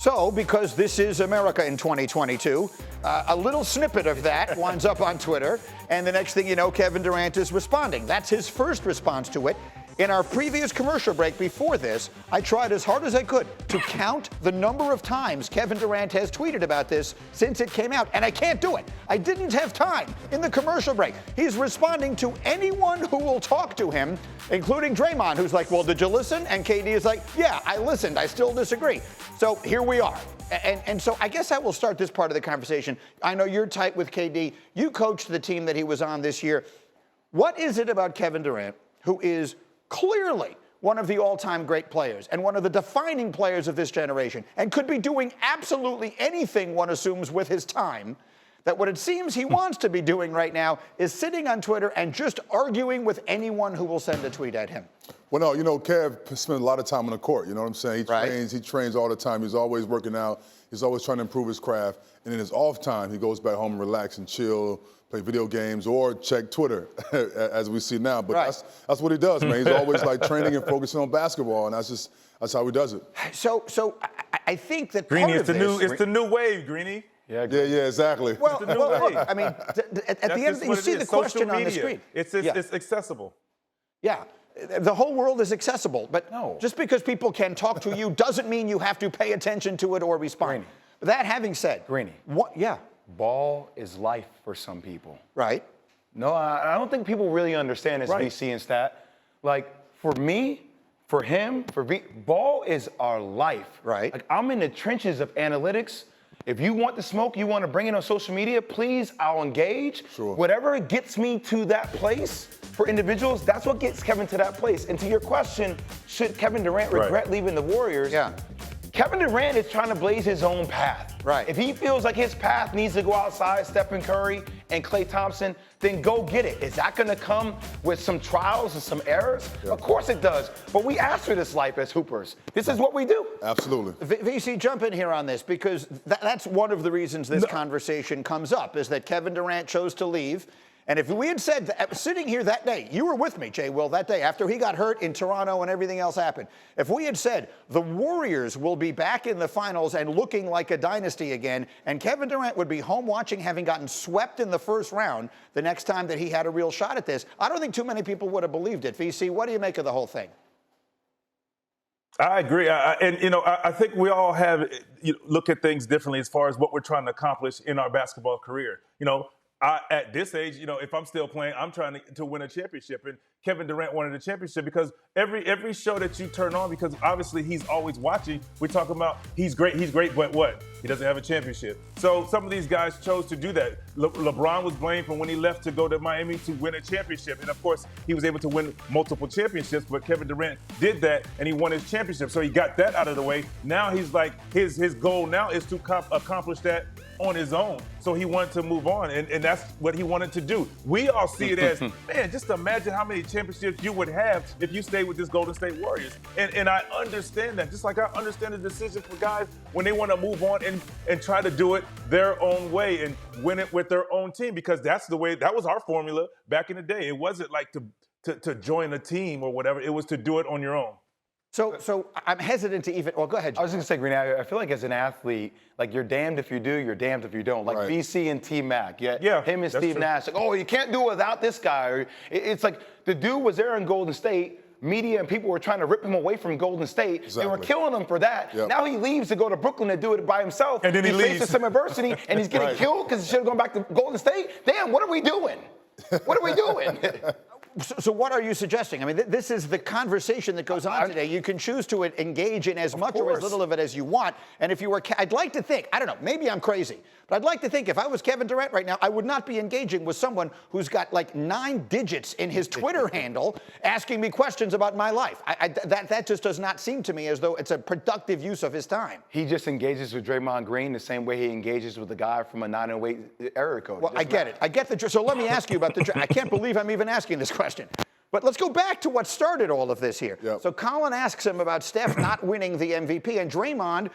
So, because this is America in 2022, a little snippet of that winds up on Twitter, and the next thing you know, Kevin Durant is responding. That's his first response to it. In our previous commercial break before this, I tried as hard as I could to count the number of times Kevin Durant has tweeted about this since it came out, and I can't do it. I didn't have time in the commercial break. He's responding to anyone who will talk to him, including Draymond, who's like, well, did you listen? And KD is like, yeah, I listened. I still disagree. So here we are. And so I guess I will start this part of the conversation. I know you're tight with KD. You coached the team that he was on this year. What is it about Kevin Durant, who is clearly one of the all-time great players and one of the defining players of this generation and could be doing absolutely anything, one assumes, with his time, that what it seems he wants to be doing right now is sitting on Twitter and just arguing with anyone who will send a tweet at him? Well, no, Kev spends a lot of time on the court. You know what I'm saying? He trains all the time. He's always working out. He's always trying to improve his craft. And in his off time, he goes back home and relax and chill, play video games, or check Twitter, as we see now. But that's what he does, man. He's always like training and focusing on basketball, and that's how he does it. So I think that Greeny, part of it's the new wave, Greeny. Yeah, exactly. Well, look, I mean, at the end, you see the question on the screen. It's accessible. Yeah. The whole world is accessible, but just because people can talk to you doesn't mean you have to pay attention to it or respond. Greeny. That having said, Greeny. Yeah. Ball is life for some people. Right. No, I don't think people really understand this VC and stat. Like, for me, for him, ball is our life. Right. Like, I'm in the trenches of analytics. If you want the smoke, you want to bring it on social media, please, I'll engage. Sure. Whatever gets me to that place for individuals, that's what gets Kevin to that place. And to your question, should Kevin Durant regret leaving the Warriors? Yeah. Kevin Durant is trying to blaze his own path. Right. If he feels like his path needs to go outside Stephen Curry and Klay Thompson, then go get it. Is that going to come with some trials and some errors? Yeah. Of course it does. But we asked for this life as hoopers. This is what we do. Absolutely. VC, jump in here on this, because that's one of the reasons this conversation comes up, is that Kevin Durant chose to leave. And if we had said, sitting here that day, you were with me, Jay Will, that day, after he got hurt in Toronto and everything else happened. If we had said the Warriors will be back in the finals and looking like a dynasty again, and Kevin Durant would be home watching, having gotten swept in the first round the next time that he had a real shot at this, I don't think too many people would have believed it. VC, what do you make of the whole thing? I agree. I think we all have look at things differently as far as what we're trying to accomplish in our basketball career. At this age, if I'm still playing, I'm trying to win a championship. And Kevin Durant wanted a championship because every show that you turn on, because obviously he's always watching, we're talking about he's great, but what? He doesn't have a championship. So some of these guys chose to do that. LeBron was blamed for when he left to go to Miami to win a championship. And of course, he was able to win multiple championships, but Kevin Durant did that and he won his championship. So he got that out of the way. Now he's like, his goal now is to accomplish that on his own. So he wanted to move on, and that's what he wanted to do. We all see it as, man, just imagine how many championships you would have if you stayed with this Golden State Warriors. And I understand that, just like I understand the decision for guys when they want to move on and try to do it their own way and win it with their own team, because that's the way, that was our formula back in the day. It wasn't like to join a team or whatever. It was to do it on your own. So I'm hesitant to even. Well, go ahead, Jay. I was going to say, Green, I feel like as an athlete, like you're damned if you do, you're damned if you don't. Like VC and T-Mac, him and Steve Nash. Like, oh, you can't do it without this guy. It's like the dude was there in Golden State. Media and people were trying to rip him away from Golden State. Exactly. They were killing him for that. Yep. Now he leaves to go to Brooklyn to do it by himself. And then he leaves. faces some adversity, and he's getting killed because he should have gone back to Golden State. Damn, what are we doing? What are we doing? So what are you suggesting? I mean, this is the conversation that goes on today. You can choose to engage in as much or as little of it as you want. And if you were, I'd like to think, I don't know, maybe I'm crazy, but I'd like to think if I was Kevin Durant right now, I would not be engaging with someone who's got like 9 digits in his Twitter handle asking me questions about my life. That just does not seem to me as though it's a productive use of his time. He just engages with Draymond Green the same way he engages with the guy from a 908 era code. Well, I get it. I get the. So let me ask you about the. I can't believe I'm even asking this question. But let's go back to what started all of this here. Yep. So Colin asks him about Steph not winning the MVP, and Draymond,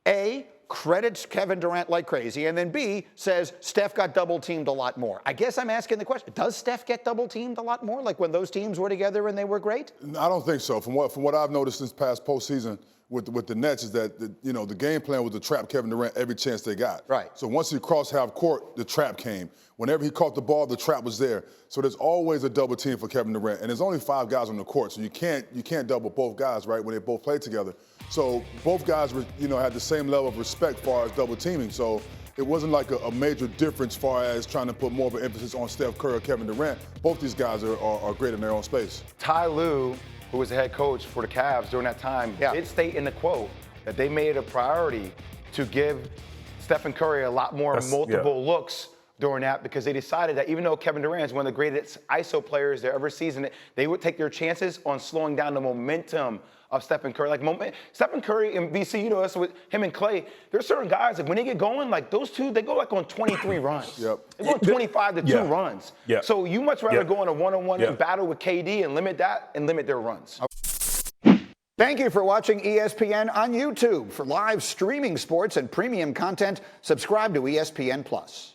A, credits Kevin Durant like crazy, and then B, says Steph got double-teamed a lot more. I guess I'm asking the question, does Steph get double-teamed a lot more, like when those teams were together and they were great? I don't think so. From what I've noticed this past postseason, with the Nets is that the game plan was to trap Kevin Durant every chance they got. Right. So once he crossed half court, the trap came. Whenever he caught the ball, the trap was there. So there's always a double team for Kevin Durant, and there's only 5 guys on the court, so you can't double both guys, right, when they both play together. So both guys were, had the same level of respect as far as double teaming. So it wasn't like a major difference as far as trying to put more of an emphasis on Steph Curry or Kevin Durant. Both these guys are great in their own space. Ty Lue, who was the head coach for the Cavs during that time, did state in the quote that they made it a priority to give Stephen Curry a lot more multiple looks during that, because they decided that even though Kevin Durant is one of the greatest ISO players there ever seasoned, they would take their chances on slowing down the momentum of Stephen Curry. Stephen Curry and BC, that's with him and Clay, there's certain guys, when they get going, those two, they go on 23 runs. Yep. They go on 25 to 2 runs. Yep. So you much rather go on a one-on-one and battle with KD and limit that and limit their runs. Thank you for watching ESPN on YouTube. For live streaming sports and premium content, subscribe to ESPN+.